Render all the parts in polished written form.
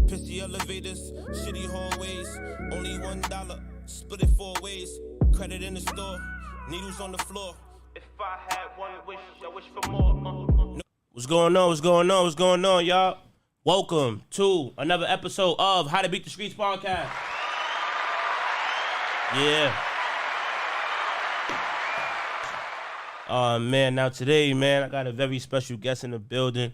Pissy elevators, shitty hallways. Only $1, split it 4 ways. Credit in the store, needles on the floor. If I had one wish, I wish for more. What's going on? What's going on? What's going on, y'all? Welcome to another episode of How to Beat the Streetz podcast. Yeah. Man, now today, man, I got a very special guest in the building.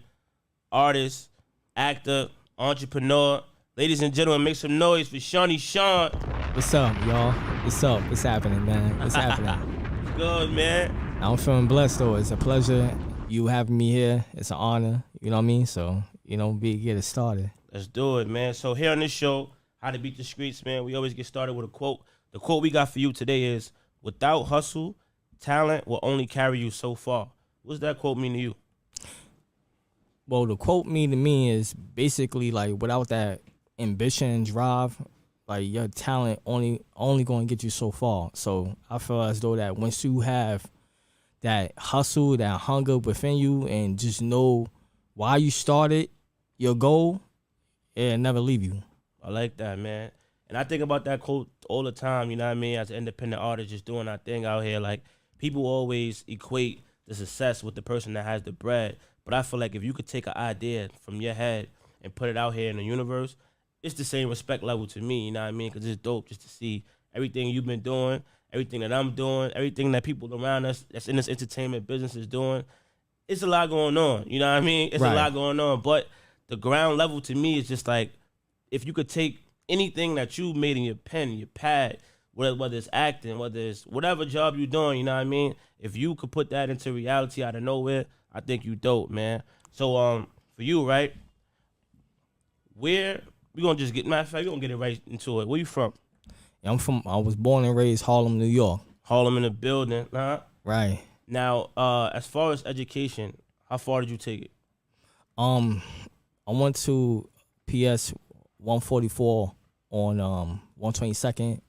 Artist, actor, entrepreneur. Ladies and gentlemen, make some noise for Seany Sean. What's up, y'all? What's up? What's happening, man? What's happening? Good, man. I'm feeling blessed, though. It's a pleasure you having me here. It's an honor, you know what I mean? So, get it started. Let's do it, man. So here on this show, How to Beat the Streetz, man, we always get started with a quote. The quote we got for you today is, without hustle, talent will only carry you so far. What's that quote mean to you? Well, the quote mean to me is basically like without that ambition and drive, like your talent only going to get you so far. So I feel as though that once you have that hustle, that hunger within you, and just know why you started your goal, it'll never leave you. I like that, man. And I think about that quote all the time, you know what I mean, as an independent artist just doing our thing out here. Like, people always equate the success with the person that has the bread. But I feel like if you could take an idea from your head and put it out here in the universe, it's the same respect level to me, you know what I mean? Because it's dope just to see everything you've been doing, everything that I'm doing, everything that people around us that's in this entertainment business is doing. It's a lot going on, you know what I mean? It's right. A lot going on. But the ground level to me is just like, if you could take anything that you made in your pen, your pad, whether it's acting, whether it's whatever job you're doing, you know what I mean? If you could put that into reality out of nowhere, I think you dope, man. So, for you, right? We're gonna just matter of fact, we're gonna get it right into it. Where you from? I was born and raised Harlem, New York. Harlem in the building, huh? Right. Now, as far as education, how far did you take it? I went to PS 144 on 122nd.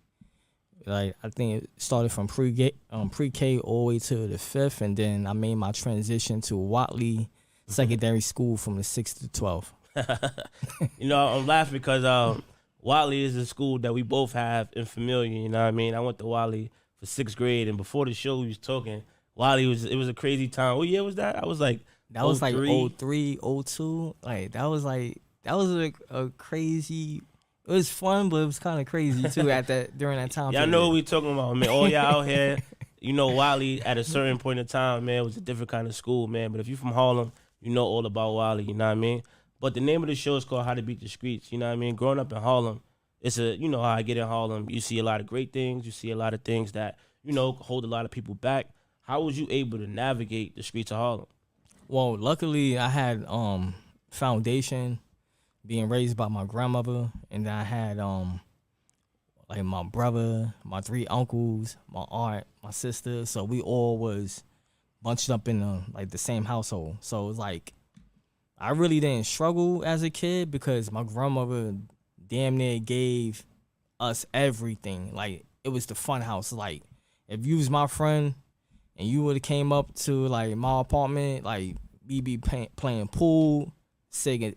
Like, I think it started from pre-K all the way to the 5th, and then I made my transition to Watley Secondary School from the 6th to 12th. I'm laughing because Watley is a school that we both have in familiar, you know what I mean? I went to Watley for 6th grade, and before the show we was talking, it was a crazy time. What year was that? I was like, that was like 03, 02. Like, that was a crazy. It was fun, but it was kind of crazy too during that time. Y'all know what we talking about, man. All y'all out here, Watley at a certain point in time, man, was a different kind of school, man. But if you from Harlem, you know all about Watley, you know what I mean? But the name of the show is called How to Beat the Streetz, you know what I mean? Growing up in Harlem, how I get in Harlem. You see a lot of great things. You see a lot of things that, hold a lot of people back. How was you able to navigate the streets of Harlem? Well, luckily I had foundation, being raised by my grandmother, and then I had like my brother, my 3 uncles, my aunt, my sister. So we all was bunched up in the same household. So it was like I really didn't struggle as a kid because my grandmother damn near gave us everything. Like, it was the fun house. Like, if you was my friend and you would have came up to like my apartment, like we be playing pool, Sega,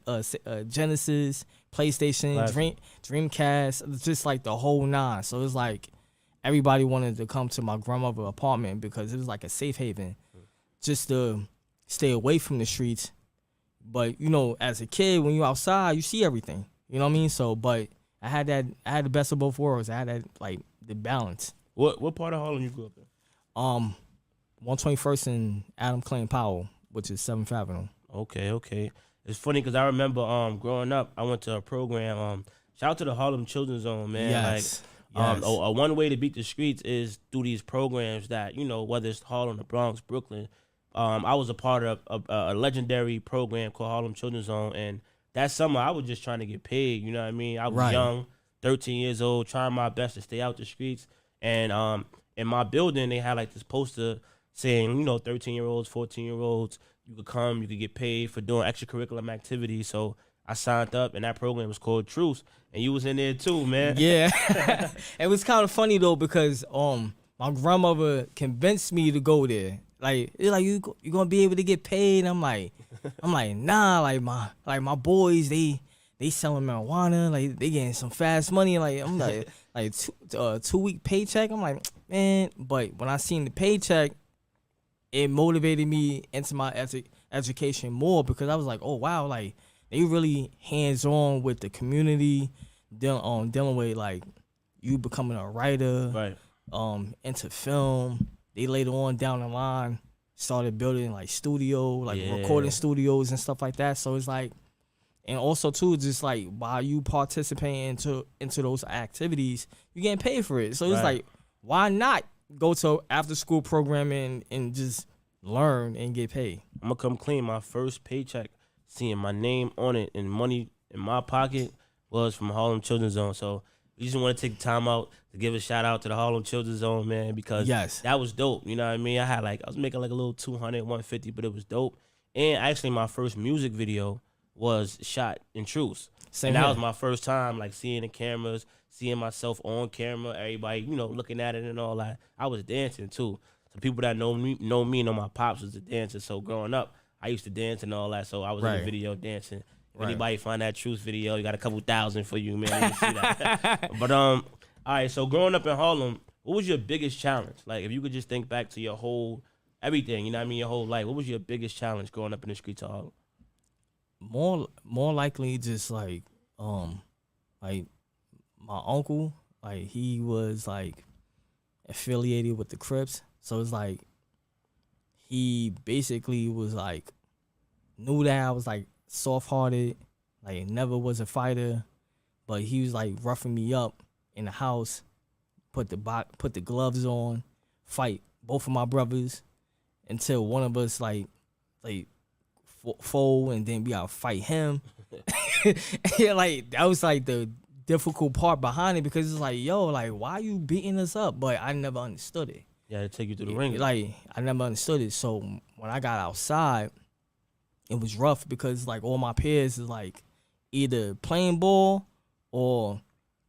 Genesis, PlayStation, Dreamcast, just like the whole 9. So it's like everybody wanted to come to my grandmother's apartment because it was like a safe haven, just to stay away from the streets. But as a kid, when you outside, you see everything. You know what I mean? So, but I had the best of both worlds. I had that the balance. What part of Harlem you grew up in? 121st and Adam Clayton Powell, which is 7th Avenue. Okay. It's funny because I remember growing up, I went to a program. Shout out to the Harlem Children's Zone, man. Yes. A one way to beat the streets is through these programs that, whether it's Harlem, the Bronx, Brooklyn. I was a part of a legendary program called Harlem Children's Zone, and that summer I was just trying to get paid, you know what I mean? I was young, 13 years old, trying my best to stay out the streets. And in my building, they had like this poster saying, 13-year-olds, 14-year-olds, you could come, you could get paid for doing extracurricular activities. So I signed up, and that program was called Truce, and you was in there too, man. Yeah. It was kind of funny, though, because my grandmother convinced me to go there. Like, it's like, you gonna be able to get paid? I'm like, nah, like my boys, they they selling marijuana, like they getting some fast money. Like I'm like, like 2 week paycheck. I'm like, man. But when I seen the paycheck, it motivated me into my education more because I was like, oh wow, like they really hands on with the community, dealing with like you becoming a writer, Right. Into film. They later on down the line started building like recording studios and stuff like that. So it's like, and also too, just like while you participating into those activities, you getting paid for it. So it's like, why not go to after school programming and just learn and get paid? I'm gonna come clean. My first paycheck, seeing my name on it and money in my pocket, was from Harlem Children's Zone. So we just want to take the time out to give a shout out to the Harlem Children's Zone, man, because that was dope. You know what I mean? I was making like a little 200, 150, but it was dope. And actually, my first music video was shot in Truce. And that was my first time like seeing the cameras, seeing myself on camera, everybody, you know, looking at it and all that. I was dancing too. So people that know me know my pops was a dancer. So growing up, I used to dance and all that. So I was in the video dancing. If anybody find that Truce video, you got a couple thousand for you, man. You see that. But all right. So growing up in Harlem, what was your biggest challenge? Like if you could just think back to your whole everything, you know what I mean, your whole life. What was your biggest challenge growing up in the streets of Harlem? More likely just like my uncle, like he was like affiliated with the Crips, so it's like he basically was like knew that I was like soft hearted, like never was a fighter, but he was like roughing me up in the house, put the gloves on, fight both of my brothers until one of us like fold, and then we gotta fight him. Yeah, like that was like the difficult part behind it because it's like, yo, like why you beating us up? But I never understood it. Yeah, to take you through the ring. Like I never understood it. So when I got outside, it was rough because like all my peers is like either playing ball or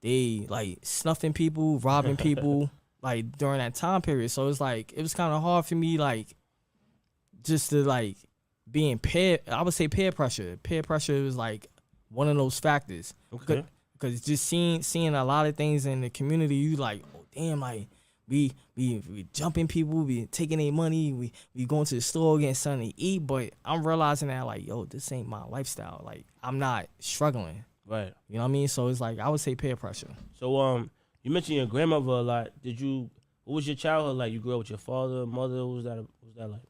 they like snuffing people, robbing people, like during that time period. So it's like it was kind of hard for me, like just to like being I would say peer pressure. Peer pressure was like one of those factors. Okay. Because just seeing a lot of things in the community, you like, oh damn, like we jumping people, we taking their money, we going to the store getting something to eat. But I'm realizing that like, yo, this ain't my lifestyle. Like I'm not struggling. Right. You know what I mean? So it's like I would say peer pressure. So you mentioned your grandmother a lot. What was your childhood like? You grew up with your father, mother. What was that like?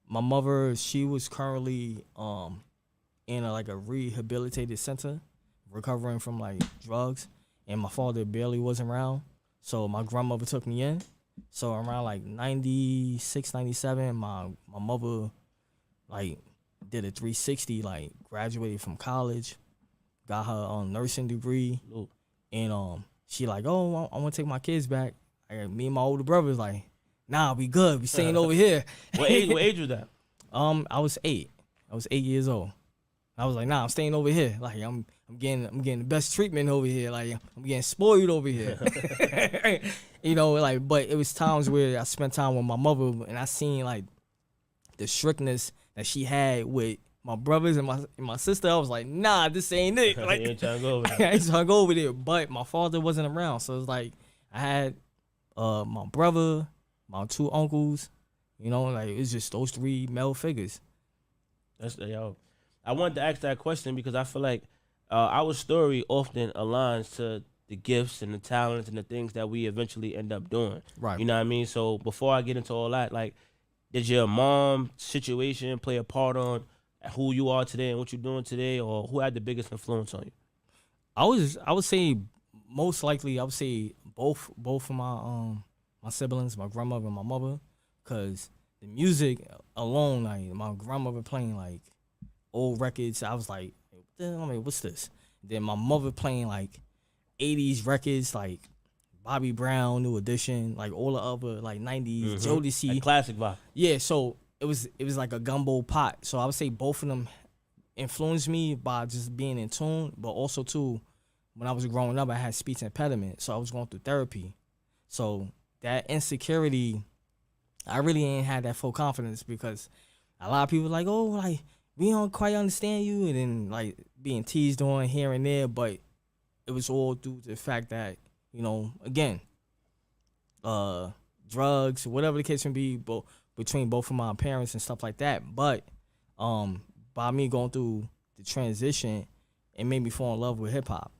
My mother, she was currently in a rehabilitated center, recovering from like drugs, and my father barely wasn't around. So my grandmother took me in. So around like 96, 97, my mother like did a 360, like graduated from college, got her nursing degree. Ooh. And she like, oh, I want to take my kids back. Me and my older brothers like, nah, we good. We staying over here. What age was that? I was 8. I was 8 years old. I was like, nah, I'm staying over here. Like I'm getting the best treatment over here. Like I'm getting spoiled over here. You know, like, but it was times where I spent time with my mother and I seen like the strictness that she had with my brothers and my sister. I was like, nah, this ain't it. Like, you ain't trying to go over there. I ain't trying to go over there. But my father wasn't around, so it's like I had my brother, my 2 uncles. You know, like it's just those 3 male figures. I wanted to ask that question because I feel like our story often aligns to the gifts and the talents and the things that we eventually end up doing. Right. You know what I mean? So before I get into all that, like, did your mom situation play a part on who you are today and what you're doing today, or who had the biggest influence on you? I would say most likely I would say both of my siblings, my grandmother and my mother, because the music alone, like my grandmother playing like old records, I was like, what's this? Then my mother playing like 80s records, like Bobby Brown, New Edition, like all the other like 90s, Jodeci. A classic vibe. Yeah, so it was like a gumbo pot. So I would say both of them influenced me by just being in tune, but also too, when I was growing up, I had speech impediment, so I was going through therapy. So that insecurity, I really ain't had that full confidence because a lot of people like, oh, like we don't quite understand you, and then like being teased on here and there, but it was all due to the fact that, again, drugs, whatever the case may be, between both of my parents and stuff like that. But by me going through the transition, it made me fall in love with hip hop.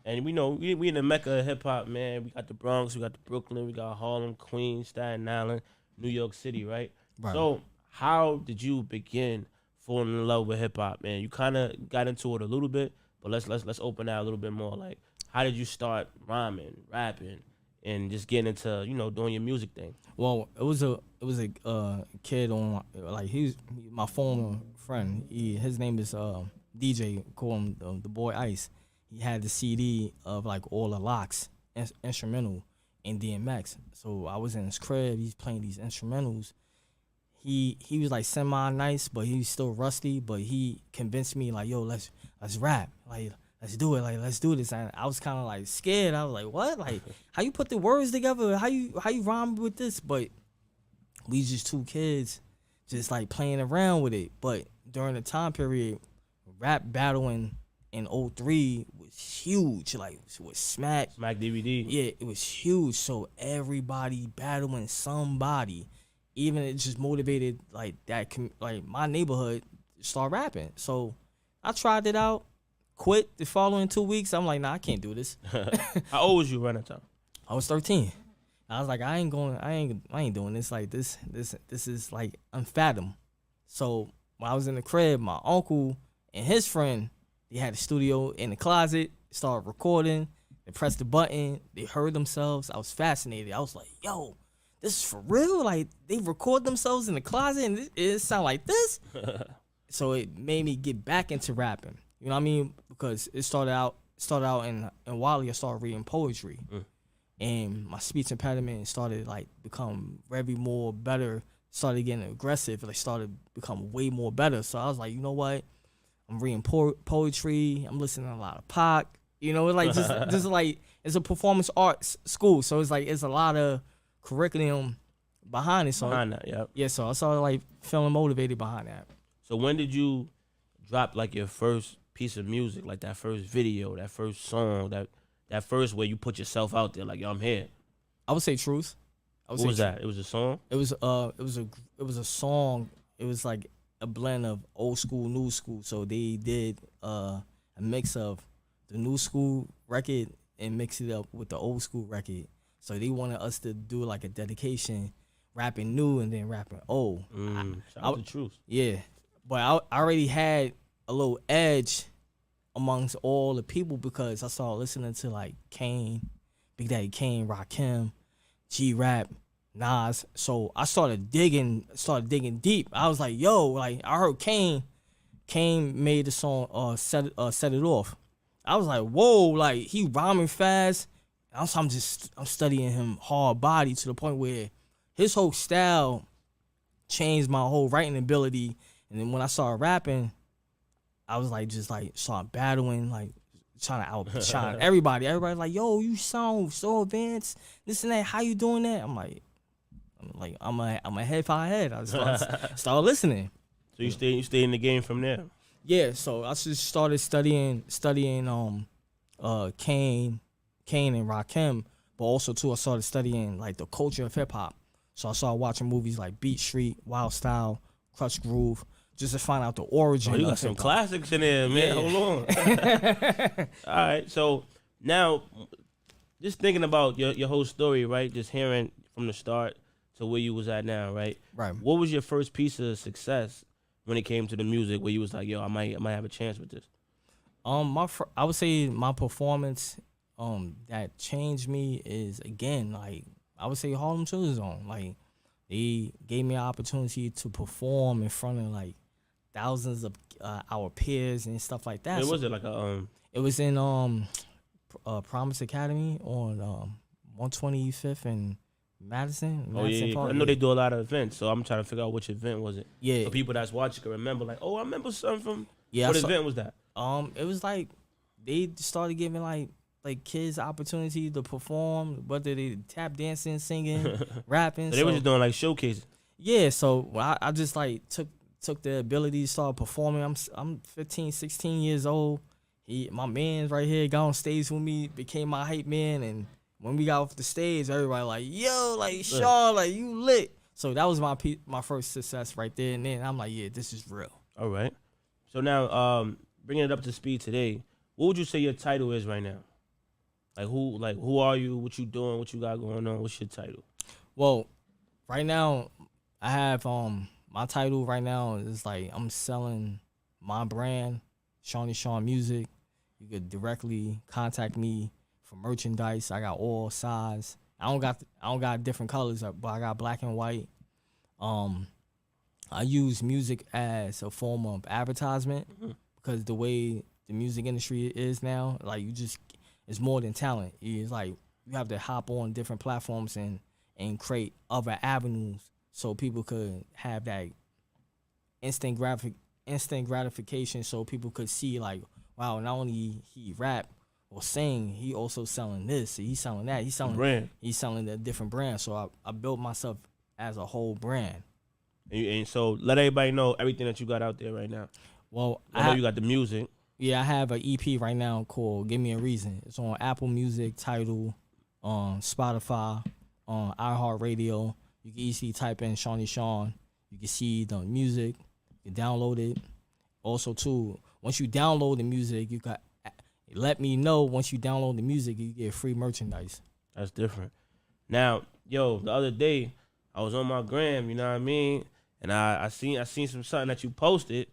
And we know we in the mecca of hip hop, man. We got the Bronx, we got the Brooklyn, we got Harlem, Queens, Staten Island, New York City, right? So how did you begin falling in love with hip hop, man? You kind of got into it a little bit, but let's open that a little bit more. Like, how did you start rhyming, rapping, and just getting into doing your music thing? Well, it was a kid on, like, he's my former friend. His name is DJ. Call him the boy Ice. He had the CD of like all the locks, instrumental, and DMX. So I was in his crib. He's playing these instrumentals. He was like semi nice, but he was still rusty. But he convinced me like, yo, let's rap, like let's do it, like let's do this. And I was kind of like scared. I was like, what? Like, how you put the words together? How you rhyme with this? But we just two kids, just like playing around with it. But during the time period, rap battling in 03 was huge. Like, it was Smack DVD. Yeah, it was huge. So everybody battling somebody. Even it just motivated like that, like my neighborhood start rapping. So I tried it out, quit the following 2 weeks. I'm like, nah, I can't do this. How old was you around that time? I was 13. I was like, I ain't doing this. Like this is like unfathomable. So when I was in the crib, my uncle and his friend, they had a studio in the closet, started recording, they pressed the button, they heard themselves. I was fascinated. I was like, yo, this is for real? Like, they record themselves in the closet and it sound like this? So it made me get back into rapping. You know what I mean? Because it started out in Wally, I started reading poetry. And my speech impediment started like become very more better, started getting aggressive, like started becoming way more better. So I was like, you know what? I'm reading poetry. I'm listening to a lot of Pac. Like just like it's a performance arts school, so it's like it's a lot of curriculum behind it. So yeah. So I started like feeling motivated behind that. So when did you drop like your first piece of music, like that first video, that first song, that first way you put yourself out there, like, yo, I'm here? I would say Truth. What was that? It was a song? It was a song. It was like a blend of old school, new school. So they did a mix of the new school record and mix it up with the old school record. So they wanted us to do like a dedication, rapping new and then rapping old. Shout out to Truth. Yeah, but I already had a little edge amongst all the people because I started listening to like Kane, Big Daddy Kane, Rakim, G-Rap, Nas. So I started digging deep. I was like, yo, like I heard Kane made the song Set It Off. I was like, whoa, like he rhyming fast. I'm studying him hard body to the point where his whole style changed my whole writing ability. And then when I started rapping, I was like just like start battling, like trying to outshine everybody. Everybody's like, yo, you sound so advanced, this and that. How you doing that? I'm a head for head. I started listening. So you stay in the game from there. Yeah. So I just started studying Kane and Rakim, but also too I started studying like the culture of hip hop. So I started watching movies like Beat Street, Wild Style, Clutch Groove, just to find out the origin. Oh, you got some classics in there, man. Yeah. Hold on. All right. So now, just thinking about your whole story, right? Just hearing from the start to where you was at now, right? Right. What was your first piece of success when it came to the music, where you was like, yo, I might have a chance with this? I would say my performance that changed me is, again, like I would say Harlem Children's Zone. Like they gave me an opportunity to perform in front of like thousands of our peers and stuff like that. Was it like a It was in Promise Academy on 125th and Madison. Yeah. Park. I know they do a lot of events, so I'm trying to figure out which event was it. Yeah. For people that's watching can remember, like, oh, I remember something from. Yeah. What event was that? It was like they started giving like kids opportunity to perform, whether they tap dancing, singing, rapping. So they were just doing like showcases. Yeah, so I just like took took the ability to start performing. I'm 15, 16 years old. My man's right here, got on stage with me, became my hype man, and when we got off the stage, everybody like, yo, like Sean, like you lit. So that was my first success right there, and then I'm like, yeah, this is real. All right. So now, bringing it up to speed today, what would you say your title is right now? Who are you? What you doing? What you got going on? What's your title? Well, right now, I have my title right now is like I'm selling my brand, Shawnee Sean Music. You could directly contact me for merchandise. I got all size. I don't got different colors, but I got black and white. I use music as a form of advertisement because the way the music industry is now, like it's more than talent. It's like you have to hop on different platforms and create other avenues so people could have that instant gratification, so people could see like, wow, not only he rap or sing, he also selling this, he's selling that, he's selling a different brand. So I built myself as a whole brand. And so let everybody know everything that you got out there right now. Well, I know you got the music. Yeah, I have an EP right now called Give Me a Reason. It's on Apple Music, Tidal, Spotify, on iHeartRadio. You can easily type in Shawnee Sean. You can see the music. You can download it. Also, too, once you download the music, you got let me know once you download the music, you get free merchandise. That's different. Now, yo, the other day, I was on my gram, you know what I mean? And I seen something that you posted,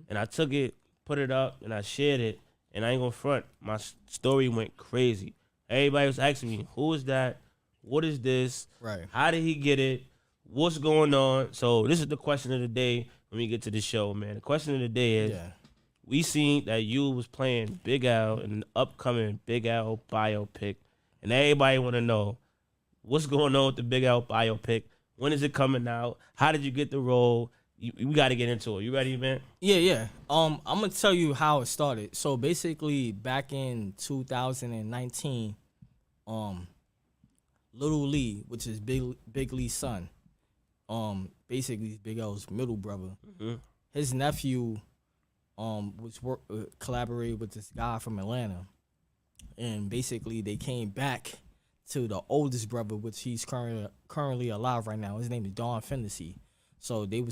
and I took it, put it up, and I shared it, and I ain't gonna front. My story went crazy. Everybody was asking me, who is that? What is this? Right. How did he get it? What's going on? So this is the question of the day when we get to the show, man. The question of the day is, we seen that you was playing Big Al in an upcoming Big Al biopic, and everybody want to know what's going on with the Big Al biopic. When is it coming out? How did you get the role? We got to get into it. You ready, man? Yeah. I'm gonna tell you how it started. So basically, back in 2019, Little Lee, which is Big Lee's son, basically Big L's middle brother, his nephew, collaborated with this guy from Atlanta, and basically they came back to the oldest brother, which he's currently alive right now. His name is Don Fennessy. So they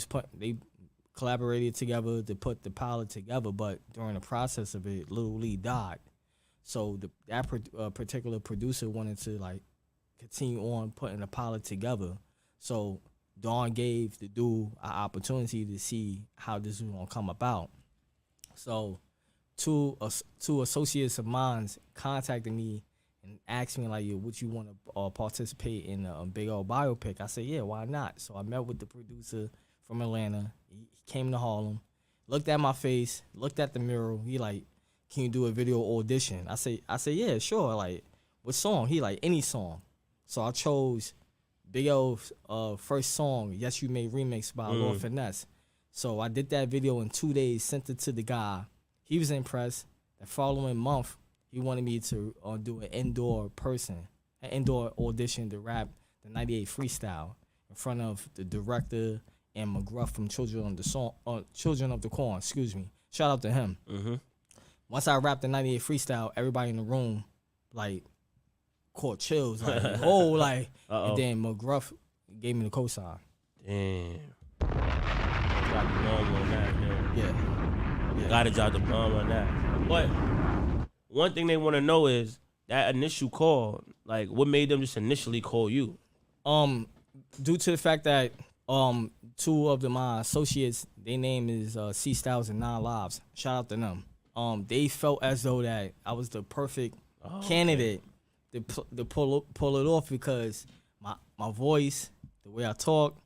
collaborated together to put the pilot together, but during the process of it, Little Lee died. So that particular producer wanted to like continue on putting the pilot together. So Don gave the dude an opportunity to see how this was gonna come about. So two associates of mine contacted me and asked me like, would you want to participate in a big old biopic? I said, yeah, why not? So I met with the producer from Atlanta. He came to Harlem, looked at my face, looked at the mirror. He like, can you do a video audition? I said, yeah, sure. Like, what song? He like, any song. So I chose Big L's first song, Yes You Made Remix by Lord Finesse. So I did that video in 2 days, sent it to the guy. He was impressed. The following month, he wanted me to do an indoor audition to rap the 98 freestyle in front of the director and McGruff from Children of the Corn. Excuse me. Shout out to him. Once I rapped the 98 freestyle, everybody in the room like caught chills, like and then McGruff gave me the cosign. Damn. Drop the bomb on that, man. Yeah. Gotta drop the bomb on that. But one thing they want to know is that initial call. Like, what made them just initially call you? Due to the fact that two of my associates, their name is C Styles and 9 Lives. Shout out to them. They felt as though that I was the perfect candidate to pull it off because my voice, the way I talk,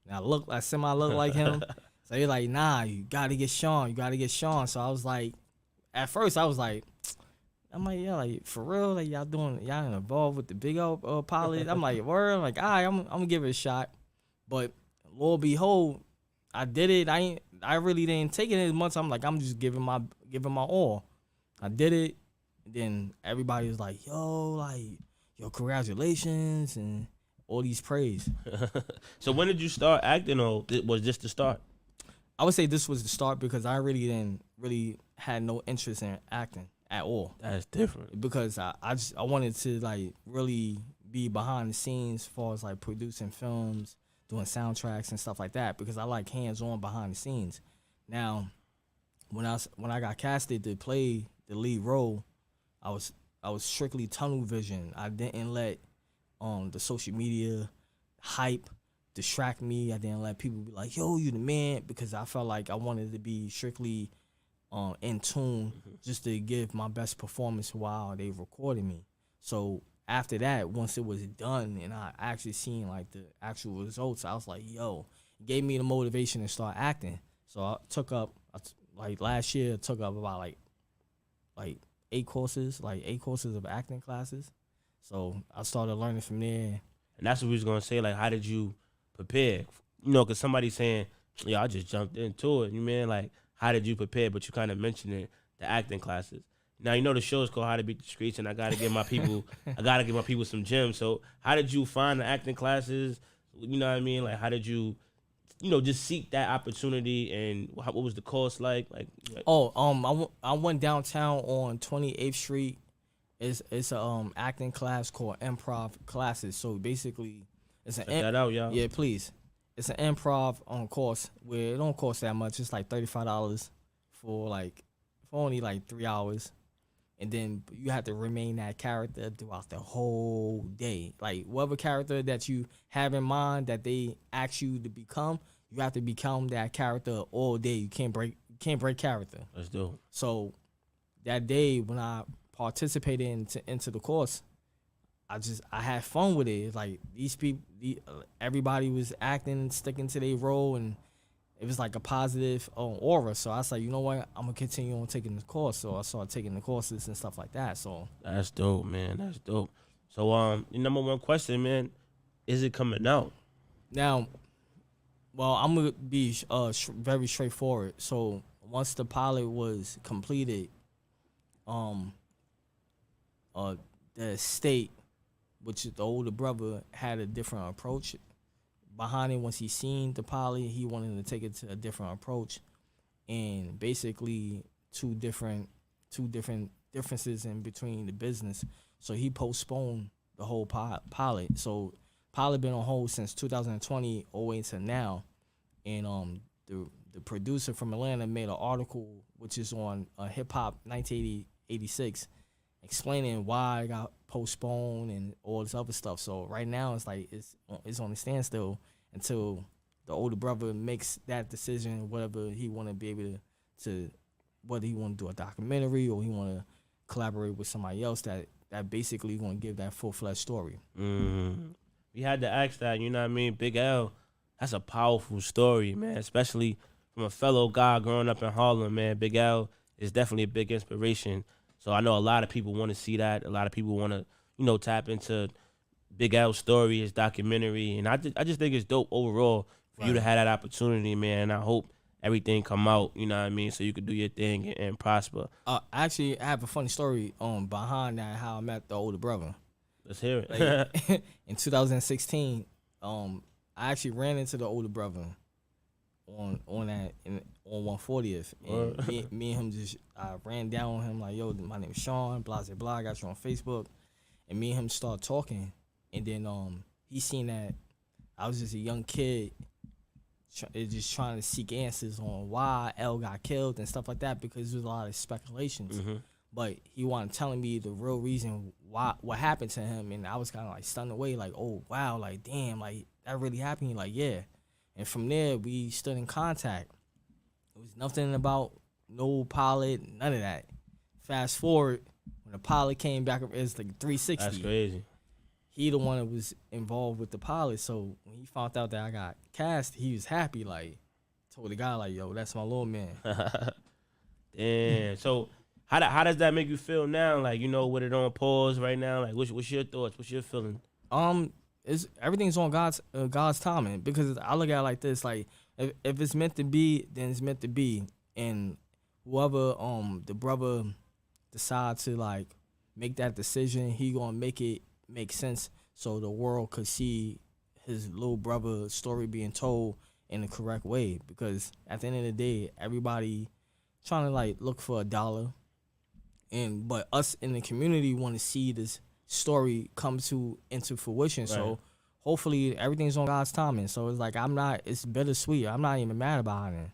and I semi look like him. So they're like, nah, you gotta get Sean. So I was like, at first I was like, I'm like, yeah, like for real, like y'all involved with the big old pilot. I'm like, word, I'm like, all right, I'm gonna give it a shot. But lo and behold, I did it. I really didn't take it as much. I'm like, I'm just giving my all. I did it. And then everybody was like, yo, congratulations and all these praise. So when did you start acting, or was just the start? I would say this was the start because I really didn't really had no interest in acting at all. That's different. Because I wanted to like really be behind the scenes as far as like producing films, doing soundtracks and stuff like that because I like hands on behind the scenes. Now, when I got casted to play the lead role, I was strictly tunnel vision. I didn't let the social media hype distract me. I didn't let people be like, yo, you the man, because I felt like I wanted to be strictly in tune just to give my best performance while they recorded me. So after that, once it was done and I actually seen like the actual results, I was like, yo, it gave me the motivation to start acting. So I took up, like last year, I took up about like 8 courses of acting classes. So I started learning from there. And that's what we was going to say, like, how did you prepare? You know, because somebody's saying, yeah, I just jumped into it. You mean, like, how did you prepare? But you kind of mentioned it, the acting classes. Now, you know the show is called How to Beat the Streets, and I got to give my people some gems. So how did you find the acting classes? You know what I mean? Like, how did you, just seek that opportunity, and what was the course like? I went downtown on 28th Street. It's a acting class called improv classes. So basically, it's check that out, y'all. Yeah, please. It's an improv course where it don't cost that much. It's like $35 for only like 3 hours, and then you have to remain that character throughout the whole day. Like whatever character that you have in mind that they ask you to become, you have to become that character all day. You can't break character. Let's do it. So that day when I participated into the course, I had fun with it. It's like these people, everybody was acting, sticking to their role, and it was like a positive aura. So I was like, you know what, I'm gonna continue on taking the course. So I started taking the courses and stuff like that. So that's dope, man. That's dope. So your number one question, man, is it coming out? Now, well, I'm gonna be very straightforward. So once the pilot was completed, the state, which the older brother, had a different approach behind it. Once he seen the pilot, he wanted to take it to a different approach, and basically two differences in between the business. So he postponed the whole pilot. So pilot been on hold since 2020 all the way to now, and the producer from Atlanta made an article which is on Hip Hop 1986 explaining why it got postponed and all this other stuff. So right now it's like it's on a standstill until the older brother makes that decision, whatever he want to be able to whether he want to do a documentary or he want to collaborate with somebody else that basically going to give that full-fledged story. Mm-hmm. We had to ask that, you know what I mean? Big L, that's a powerful story, man, especially from a fellow guy growing up in Harlem, man. Big L is definitely a big inspiration. So I know a lot of people want to see that. A lot of people want to, tap into Big L's story, his documentary. And I just think it's dope overall for you to have that opportunity, man. And I hope everything come out, you know what I mean, so you could do your thing and prosper. Actually, I have a funny story behind that, how I met the older brother. Let's hear it. Like, in 2016, I actually ran into the older brother on 140th, and me and him I ran down on him like, yo, my name's Sean, blah blah blah. I got you on Facebook, and me and him started talking, and then he seen that I was just a young kid, just trying to seek answers on why L got killed and stuff like that, because there's a lot of speculations. Mm-hmm. But he wanted telling me the real reason what happened to him, and I was kind of like stunned away, like, oh wow, like damn, like that really happened. Like yeah, and from there we stood in contact. It was nothing about no pilot, none of that. Fast forward, when the pilot came back, it was like 360. That's crazy. He the one that was involved with the pilot, so when he found out that I got cast, he was happy. Like told the guy like, yo, that's my little man. Damn. So. How does that make you feel now? Like, with it on pause right now. Like, what's your thoughts? What's your feeling? Everything's on God's timing, because I look at it like this: like, if it's meant to be, then it's meant to be, and whoever the brother decides to like make that decision, he gonna make it make sense so the world could see his little brother story being told in the correct way, because at the end of the day, everybody trying to like look for a dollar, but us in the community want to see this story come into fruition. Right. So hopefully everything's on God's timing. So it's like it's bittersweet. I'm not even mad about it.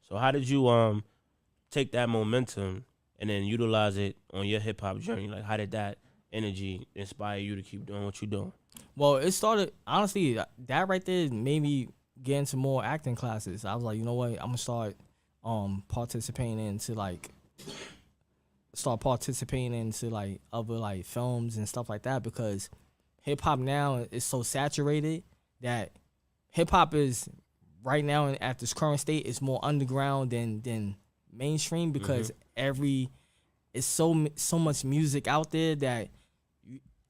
So how did you take that momentum and then utilize it on your hip hop journey? Like, how did that energy inspire you to keep doing what you're doing? Well, it started, honestly, that right there made me get into more acting classes. I was like, you know what, I'm gonna start participating into other like films and stuff like that, because hip hop now is so saturated that hip hop is right now at this current state is more underground than mainstream, because it's so much music out there that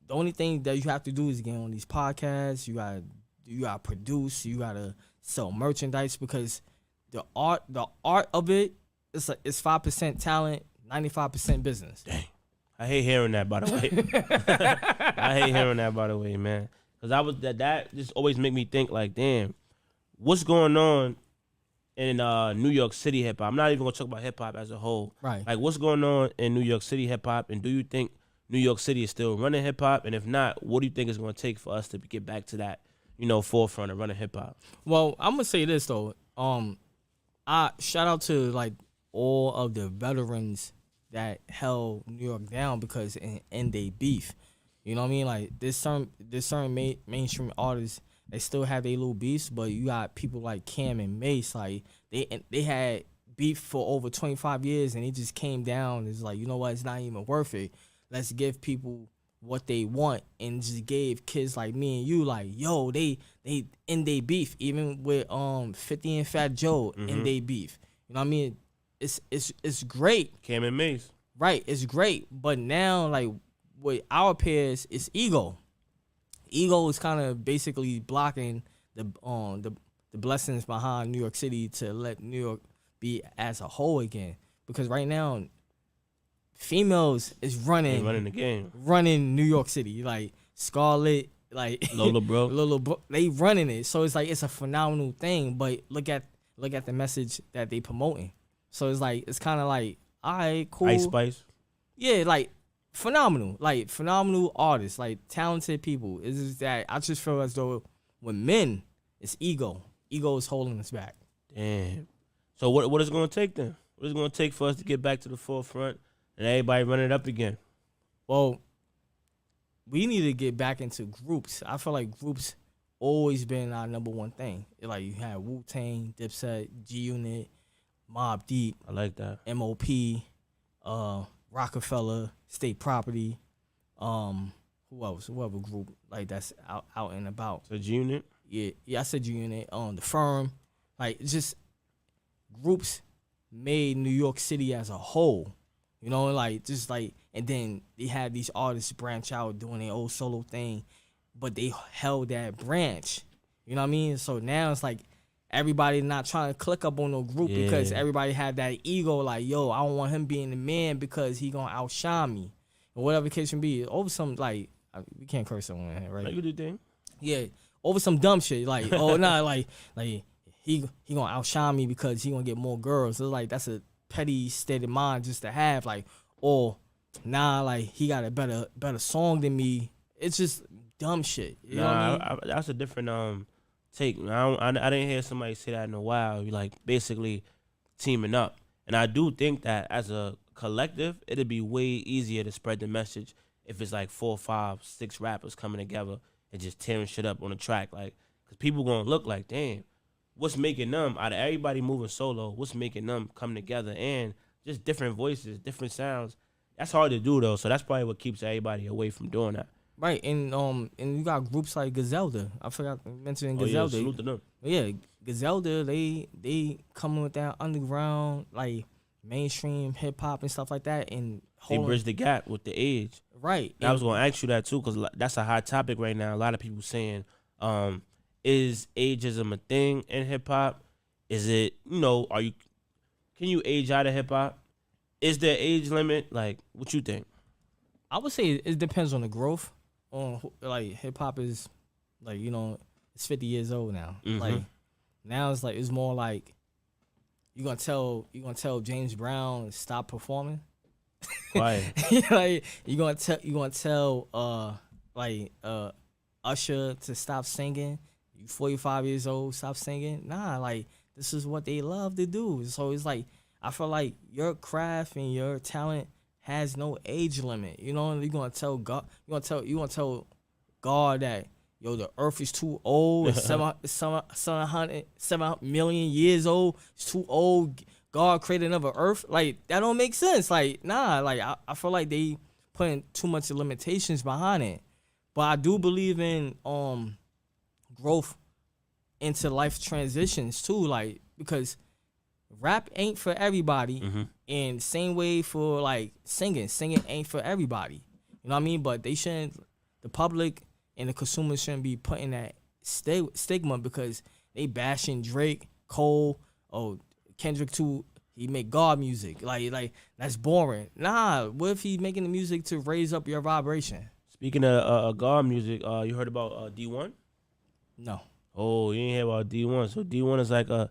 the only thing that you have to do is get on these podcasts. You gotta produce. You gotta sell merchandise, because the art of it is 5% talent, 95% business. Dang, I hate hearing that, by the way. I hate hearing that, by the way, man. Because that just always make me think like, damn, what's going on in New York City hip hop? I'm not even gonna talk about hip hop as a whole. Right. Like, what's going on in New York City hip hop, and do you think New York City is still running hip hop? And if not, what do you think it's gonna take for us to get back to that, forefront of running hip hop? Well, I'm gonna say this though. I shout out to like all of the veterans that held New York down, because in they beef. You know what I mean? Like there's certain mainstream artists, they still have their little beefs, but you got people like Cam and Mace, like they had beef for over 25 years, and it just came down. It's like, you know what? It's not even worth it. Let's give people what they want, and just gave kids like me and you, like, yo, they in they beef, even with 50 and Fat Joe in they beef. You know what I mean? It's great. Cam and Mace. Right, it's great. But now, like, with our peers, it's ego. Ego is kind of basically blocking the blessings behind New York City to let New York be as a whole again. Because right now, females is running the game, running New York City. Like Scarlett, like Lola Bro, they running it. So it's like it's a phenomenal thing. But look at the message that they promoting. So it's like, it's kind of like, all right, cool. Ice Spice. Yeah, like phenomenal artists, like talented people. It's just that I just feel as though with men, it's ego. Ego is holding us back. Damn. So what is it going to take then? What is it going to take for us to get back to the forefront and everybody run it up again? Well, we need to get back into groups. I feel like groups always been our number one thing. Like you had Wu-Tang, Dipset, G-Unit, Mobb Deep. I like that. M.O.P., Rockefeller, State Property. Who else? Who other group like that's out and about? So G-Unit? Yeah, I said G-Unit. The Firm. Like, just groups made New York City as a whole. You know, like, just like, and then they had these artists branch out doing their own solo thing, but they held that branch. You know what I mean? So now it's like everybody not trying to click up on no group because everybody had that ego, like, yo, I don't want him being the man because he gonna outshine me. Or whatever the case can be. Over some, like, we can't curse on that, right? Like you do thing. Yeah, over some dumb shit. Like, oh, nah, like he gonna outshine me because he gonna get more girls. So, like, that's a petty state of mind just to have. Like, or, nah, like, he got a better song than me. It's just dumb shit. You know what I mean? That's a different take. I didn't hear somebody say that in a while. You like basically teaming up, and I do think that as a collective, it'd be way easier to spread the message if it's like 4, 5, 6 rappers coming together and just tearing shit up on the track. Like, because people gonna look like, damn, what's making them out of everybody moving solo? What's making them come together? And just different voices, different sounds. That's hard to do though. So that's probably what keeps everybody away from doing that. Right, and you got groups like Gazelda. I forgot to mention Gazelda. Yeah, salute to them. Yeah, Gazelda, they coming with that underground, like, mainstream hip hop and stuff like that, and they bridge the gap with the age. Right. And I was gonna ask you that too, because that's a hot topic right now. A lot of people saying, is ageism a thing in hip hop? Is it, can you age out of hip hop? Is there age limit? Like, what you think? I would say it depends on the growth. Like, hip hop is, like, it's 50 years old now. Mm-hmm. Like, Now it's more like you gonna tell James Brown to stop performing. Right. Like you gonna tell Usher to stop singing. You 45 years old, stop singing. Nah, like this is what they love to do. So it's like I feel like your craft and your talent has no age limit. You know, you're gonna tell God, you gonna tell God that yo, the earth is too old. It's 7 million years old. It's too old. God created another earth. Like, that don't make sense. Like, nah, like, I feel like they putting too much limitations behind it. But I do believe in growth into life transitions, too. Like, because rap ain't for everybody. Mm-hmm. And same way for, like, singing. Singing ain't for everybody. You know what I mean? But they shouldn't, the public and the consumers shouldn't be putting that stigma because they bashing Drake, Cole, Kendrick too. He make God music. Like that's boring. Nah, what if he's making the music to raise up your vibration? Speaking of God music, you heard about D1? No. Oh, you ain't hear about D1. So D1 is like I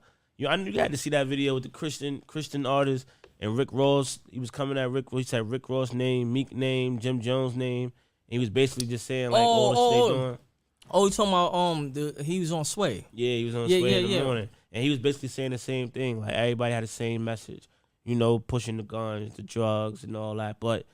knew you had to see that video with the Christian artist and Rick Ross. He was coming at Rick. He said Rick Ross name, Meek name, Jim Jones name. And he was basically just saying like all the shit they doing. Oh, you talking about he was on Sway. Yeah, he was on Sway in the morning. And he was basically saying the same thing. Like everybody had the same message. You know, pushing the guns, the drugs and all that. But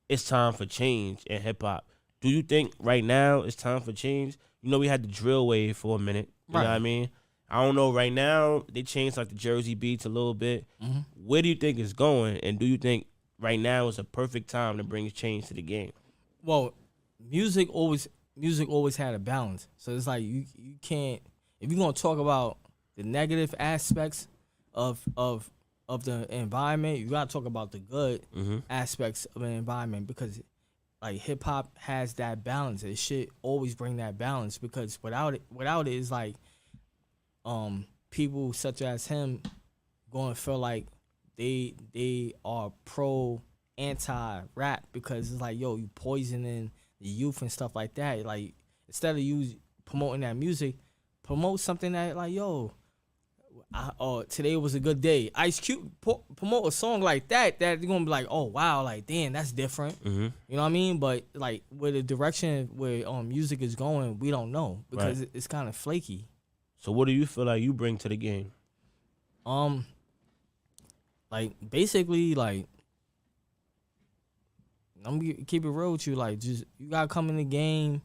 it's time for change in hip hop. Do you think right now it's time for change? You know, we had the drill wave for a minute. You know what I mean? I don't know. Right now, they changed like the Jersey beats a little bit. Mm-hmm. Where do you think it's going? And do you think right now is a perfect time to bring change to the game? Well, music always had a balance. So it's like you can't, if you're gonna talk about the negative aspects of the environment, you gotta talk about the good aspects of an environment because like hip hop has that balance. It should always bring that balance because without it is like people such as him going to feel like they are pro anti rap because it's like yo, you poisoning the youth and stuff like that. Like instead of you promoting that music, promote something that like yo, today was a good day. Ice Cube promote a song like that you're gonna be like, oh wow, like damn, that's different. Mm-hmm. You know what I mean? But like where the direction where music is going, we don't know because it's kind of flaky. So what do you feel like you bring to the game? Like basically like I'm gonna keep it real with you. Like just you gotta come in the game,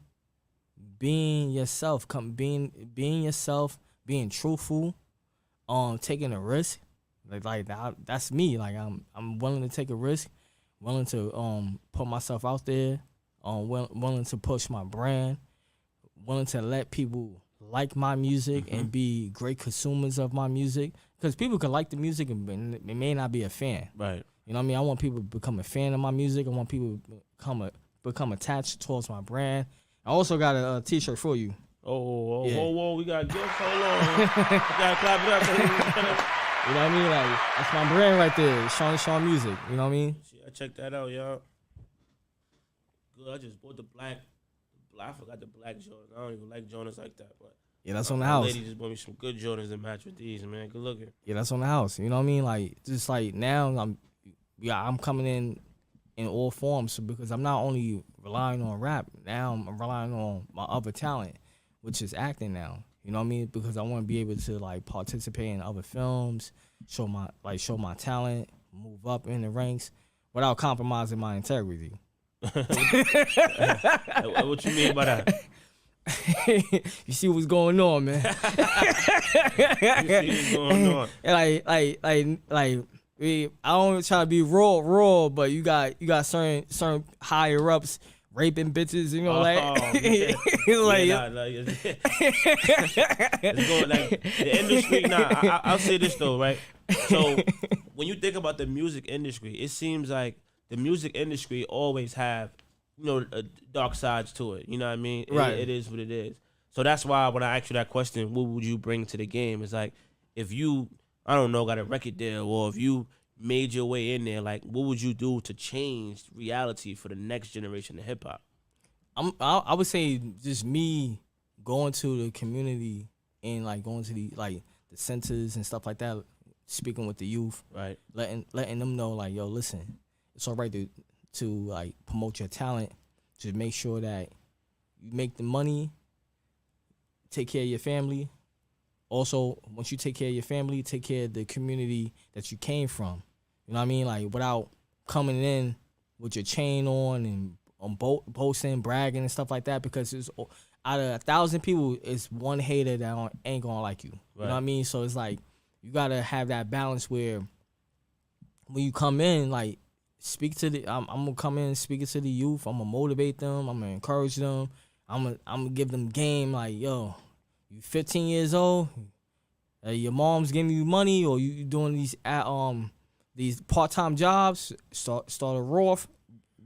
being yourself, being yourself, being truthful. Taking a risk, like that's me. Like I'm willing to take a risk, willing to put myself out there, willing to push my brand, willing to let people like my music and be great consumers of my music. Because people can like the music and they may not be a fan. Right. You know what I mean? I want people to become a fan of my music. I want people to become attached towards my brand. I also got a T-shirt for you. Whoa, we got gifts. Hold on. We gotta clap it up. You know what I mean? Like, that's my brand right there. Sean Music. You know what I mean? I check that out, y'all. Good. I just bought the black. I forgot the black Jordans. I don't even like Jordans like that, but yeah, that's on the house. Lady just bought me some good Jordans that match with these, man. Good looking. Yeah, that's on the house. You know what I mean? Like, just like now, I'm coming in all forms because I'm not only relying on rap. Now I'm relying on my other talent, which is acting now. You know what I mean? Because I want to be able to like participate in other films, show my talent, move up in the ranks without compromising my integrity. What you mean by that? You see what's going on, man. You see what's going on. Like I don't try to be raw, but you got certain higher ups raping bitches, you know, it's going like the industry. I'll say this though, right? So when you think about the music industry, it seems like the music industry always have, dark sides to it. You know what I mean? Right. It is what it is. So that's why when I asked you that question, what would you bring to the game? It's like if you, I don't know, got a record deal or if you made your way in there, like what would you do to change reality for the next generation of hip hop? I would say just me going to the community and like going to the the centers and stuff like that, speaking with the youth, Right. letting them know like, yo, listen, it's all right to like promote your talent. Just make sure that you make the money, take care of your family. Also, once you take care of your family, take care of the community that you came from. You know what I mean? Like, without coming in with your chain on and boasting, bragging, and stuff like that, because it's out of 1,000 people, it's one hater that ain't gonna like you. Right. You know what I mean? So it's like you gotta have that balance where when you come in, like, I'm gonna come in speaking to the youth. I'm gonna motivate them. I'm gonna encourage them. I'm gonna give them game. Like, yo, you 15 years old, your mom's giving you money, or you doing these part-time jobs. Start a Roth.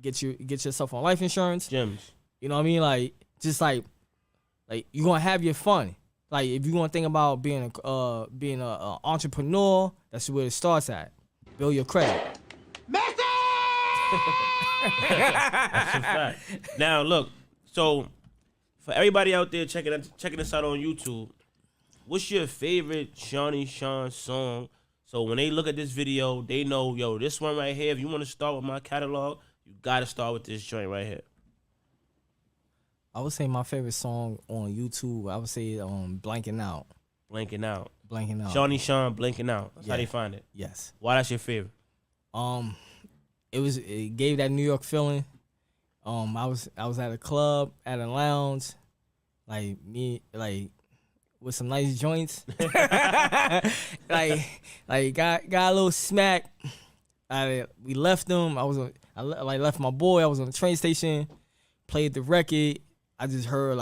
Get yourself on life insurance. Gems. You know what I mean? Like, just like you gonna have your fun. Like, if you gonna think about being a entrepreneur, that's where it starts at. Build your credit. That's a fact. Now look, so for everybody out there checking us out on YouTube, what's your favorite Seany Sean song? So when they look at this video, they know, yo, this one right here, if you want to start with my catalog, you gotta start with this joint right here. I would say my favorite song on YouTube, I would say Blanking Out. Blanking Out. Blanking Out. Seany Sean, Blanking Out. That's how they find it. Yes. Why that's your favorite? It gave that New York feeling. I was at a club, at a lounge, like with some nice joints. like got a little smack. We left them. I left my boy. I was on the train station, played the record. I just heard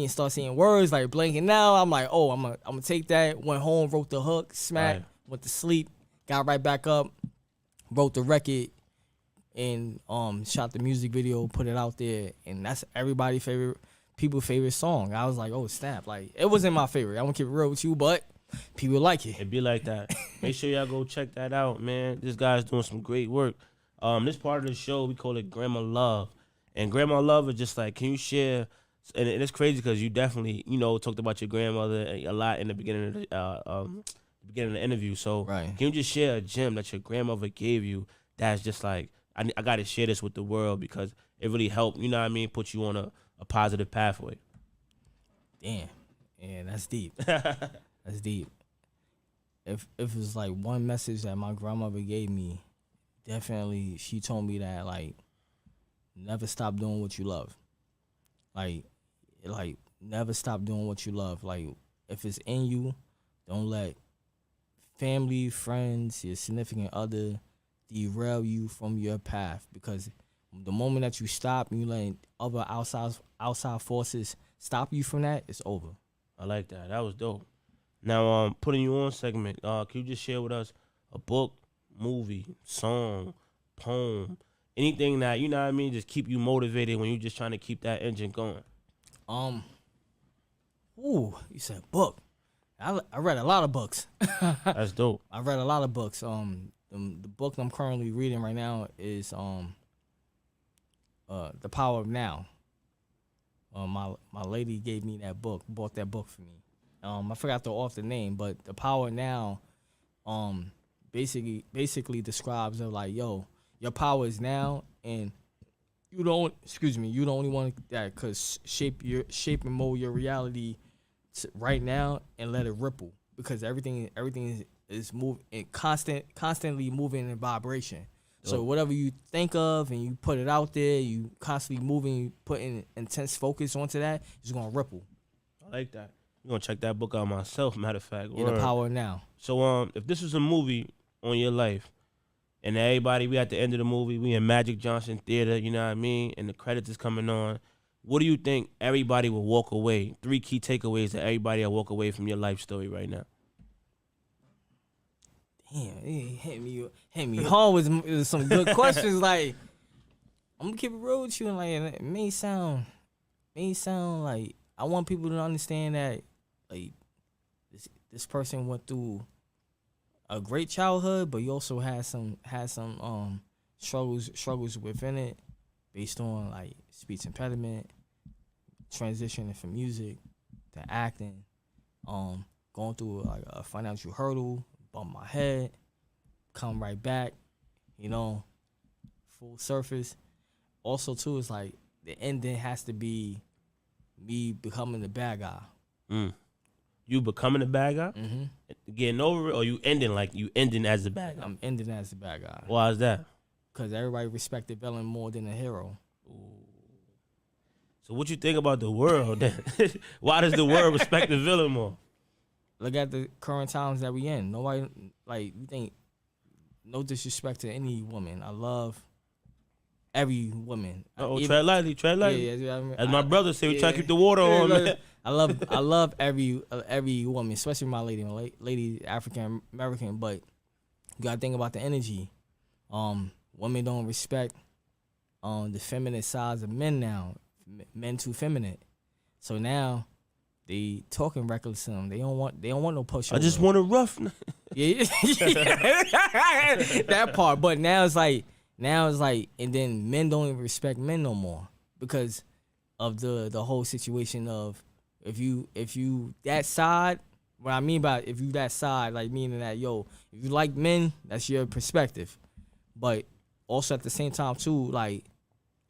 start seeing words like blanking out. I'm like, oh, I'm gonna take that. Went home, wrote the hook, smack, Right. Went to sleep, got right back up, wrote the record, and shot the music video, put it out there, and that's everybody's people's favorite song. I was like, oh snap, like it wasn't my favorite. I won't keep it real with you, but people like it. It be like that. Make sure y'all go check that out, man. This guy's doing some great work. This part of the show, we call it Grandma Love. And Grandma Love is just like, can you share, and it's crazy because you definitely, talked about your grandmother a lot in the beginning of the interview. So Right. Can you just share a gem that your grandmother gave you that's just like, I got to share this with the world because it really helped, you know what I mean, put you on a positive pathway. Damn. Yeah, that's deep. That's deep. If it was like one message that my grandmother gave me, definitely she told me that, like, never stop doing what you love. Like never stop doing what you love. Like, if it's in you, don't let family, friends, your significant other derail you from your path, because the moment that you stop and you let other outside forces stop you from that, it's over. I like that. That was dope. Now, putting you on segment, can you just share with us a book, movie, song, poem, anything that, you know what I mean, just keep you motivated when you're just trying to keep that engine going? You said book. I read a lot of books. That's dope. I read a lot of books. The book I'm currently reading right now is The Power of Now. My lady gave me that book, bought that book for me. I forgot the author name, but The Power of Now basically describes of like, yo, your power is now, and you the only one that could shape and mold your reality right now and let it ripple, because everything is moving and constantly moving in vibration. So whatever you think of and you put it out there, you constantly moving, you putting intense focus onto that, it's gonna ripple. I like that. I'm gonna check that book out myself, matter of fact. In The Power of Now. So if this was a movie on your life, and everybody, we at the end of the movie, we in Magic Johnson Theater, you know what I mean, and the credits is coming on, what do you think everybody will walk away? 3 key takeaways that everybody will walk away from your life story right now. Damn, it hit me hard with some good questions. Like, I'm gonna keep it real with you, and like, it may sound like I want people to understand that, like, this person went through a great childhood, but he also had some struggles within it, based on like speech impediment, transitioning from music to acting, going through like a financial hurdle, bump my head, come right back, you know, full surface. Also, too, it's like the ending has to be me becoming the bad guy. You becoming the bad guy? Mm-hmm. Getting over it, or you ending as the bad guy? I'm ending as the bad guy. Why is that? Because everybody respect the villain more than the hero. Ooh. So what you think about the world then? Why does the world respect the villain more? Look at the current times that we in. Nobody, like, you think, no disrespect to any woman. I love every woman. Tread lightly. Yeah, I mean, as my brother said, we try to keep the water on, man. I love every woman, especially my lady African American. But you gotta think about the energy. Women don't respect the feminine sides of men now. Men too feminine. So now they talking reckless to them. They don't want no push. I just want a rough. Yeah, that part. But now it's like, and then men don't even respect men no more because of the whole situation of if you that side. What I mean by if you that side, like meaning that if you like men, that's your perspective. But also at the same time too, like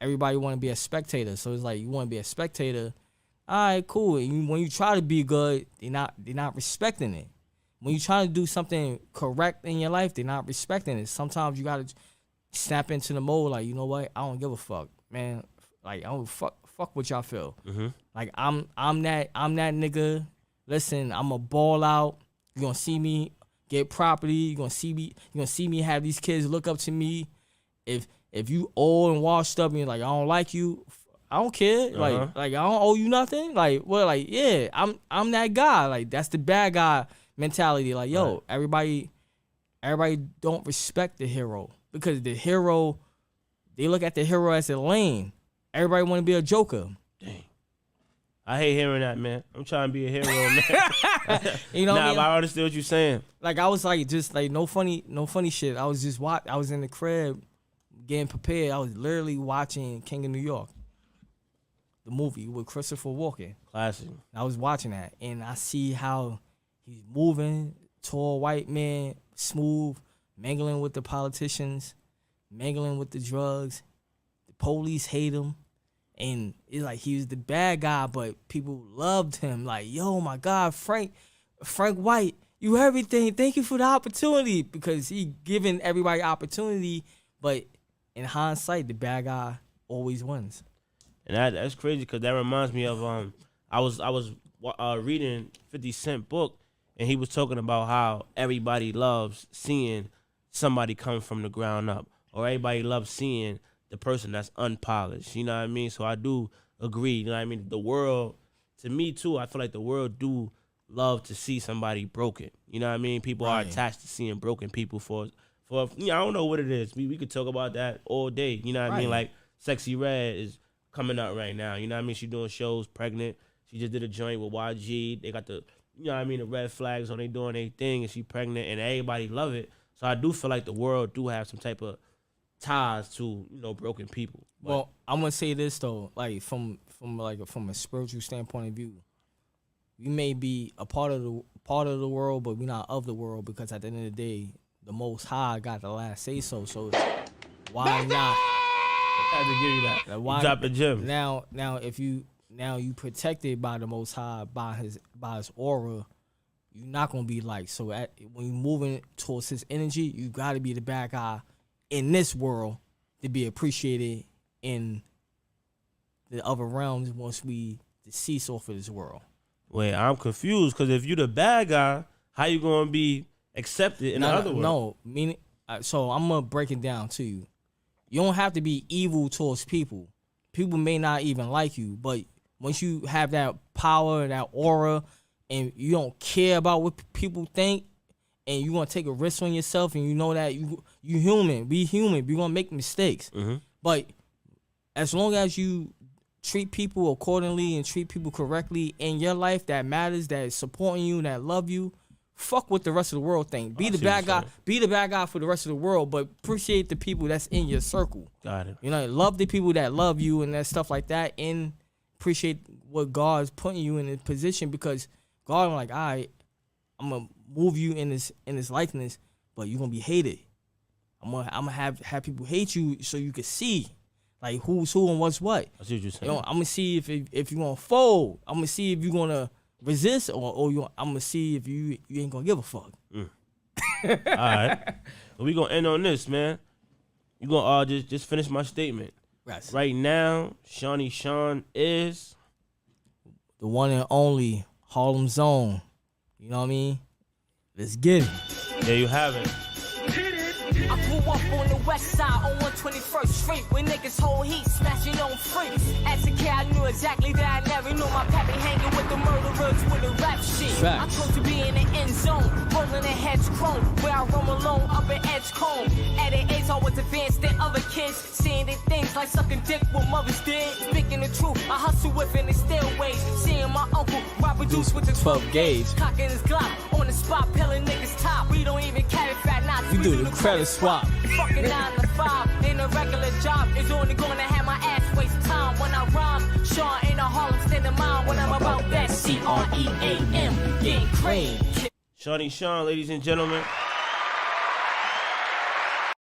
everybody want to be a spectator. So it's like you want to be a spectator. All right, cool. And when you try to be good, they're not respecting it. When you try to do something correct in your life, they're not respecting it. Sometimes you gotta snap into the mode, like, you know what? I don't give a fuck, man. Like, I don't fuck what y'all feel. Mm-hmm. Like I'm that nigga. Listen, I'm a ball out. You're gonna see me get property. You're gonna see me have these kids look up to me. If you old and washed up and you're like, I don't like you, I don't care. Like I don't owe you nothing. Like, well, like, yeah, I'm that guy. Like, that's the bad guy mentality. Like, yo, everybody don't respect the hero because the hero, they look at the hero as a lame. Everybody want to be a joker. Dang. I hate hearing that, man. I'm trying to be a hero, man. You know what I mean? I understand what you're saying. Like, I was like, just like no funny shit. I was just I was in the crib getting prepared. I was literally watching King of New York, the movie with Christopher Walken. Classic. I was watching that, and I see how he's moving, tall white man, smooth, mingling with the politicians, mingling with the drugs. The police hate him, and it's like he was the bad guy, but people loved him. Like, yo, my God, Frank White, you everything. Thank you for the opportunity, because he giving everybody opportunity, but in hindsight, the bad guy always wins. And that's crazy because that reminds me of I was reading 50 Cent book, and he was talking about how everybody loves seeing somebody come from the ground up, or everybody loves seeing the person that's unpolished. You know what I mean? So I do agree. You know what I mean? The world, to me too, I feel like the world do love to see somebody broken. You know what I mean? People are attached to seeing broken people for I don't know what it is. We could talk about that all day. You know what I mean? Like Sexy Red is coming out right now. You know what I mean? She doing shows, pregnant. She just did a joint with YG. They got the, you know what I mean, the red flags on. They doing their thing, and she pregnant, and everybody love it. So I do feel like the world do have some type of ties to, you know, broken people. But, well, I'm gonna say this though, like from a spiritual standpoint of view, we may be a part of the world, but we're not of the world, because at the end of the day, the Most High got the last say so. So why not? I had to give you that. Like, why drop a gem? Now if you protected by the Most High, by his aura, you're not gonna be like, so when you're moving towards his energy, you gotta be the bad guy in this world to be appreciated in the other realms once we decease off of this world. Wait, I'm confused, because if you the bad guy, how you gonna be accepted in the other world? No, meaning, so I'm gonna break it down to you. You don't have to be evil towards people. People may not even like you, but once you have that power, that aura, and you don't care about what people think, and you want to take a risk on yourself, and you know that you human, be human, you're gonna make mistakes. Mm-hmm. But as long as you treat people accordingly and treat people correctly in your life that matters, that is supporting you, that love you, fuck what the rest of the world think. Be the bad guy. Be the bad guy for the rest of the world, but appreciate the people that's in your circle. Got it. You know, love the people that love you and that stuff like that, and appreciate what God's putting you in a position, because God, like, all right, move you in this likeness, but you're gonna be hated. I'm gonna have people hate you so you can see like who's who and what's what. I see what you're saying. I'm gonna see if you're gonna fold. I'm gonna see if you're gonna resist, or I'm gonna see if you ain't gonna give a fuck. All right, well, we gonna end on this, man. You gonna just finish my statement. Yes. Right now, Seany Sean is the one and only Harlem's own. You know what I mean? Let's get it. There you have it. I grew up on the west side on 121st Street where niggas hold heat, smashing on freaks. As a kid, I knew exactly that. I never knew my pappy hanging with the murderers with the rap shit. Facts. I chose to be in the end zone, rolling the heads chrome, where I roam alone up in Edgecombe. At an age, I was advanced than other kids, seeing the things like sucking dick what mothers did. Speaking the truth, I hustle within the stairways, seeing my uncle rob reduce with the 12 gauge, cocking his Glock on the spot, peeling niggas top. We don't even carry fat knots. We do the credit swap. Fucking 9 to 5 in a regular job is only gonna have my ass waste time when I rhyme. Sean in a Harlem state of mind when I'm about that CREAM getting cream. Seany Sean, ladies and gentlemen.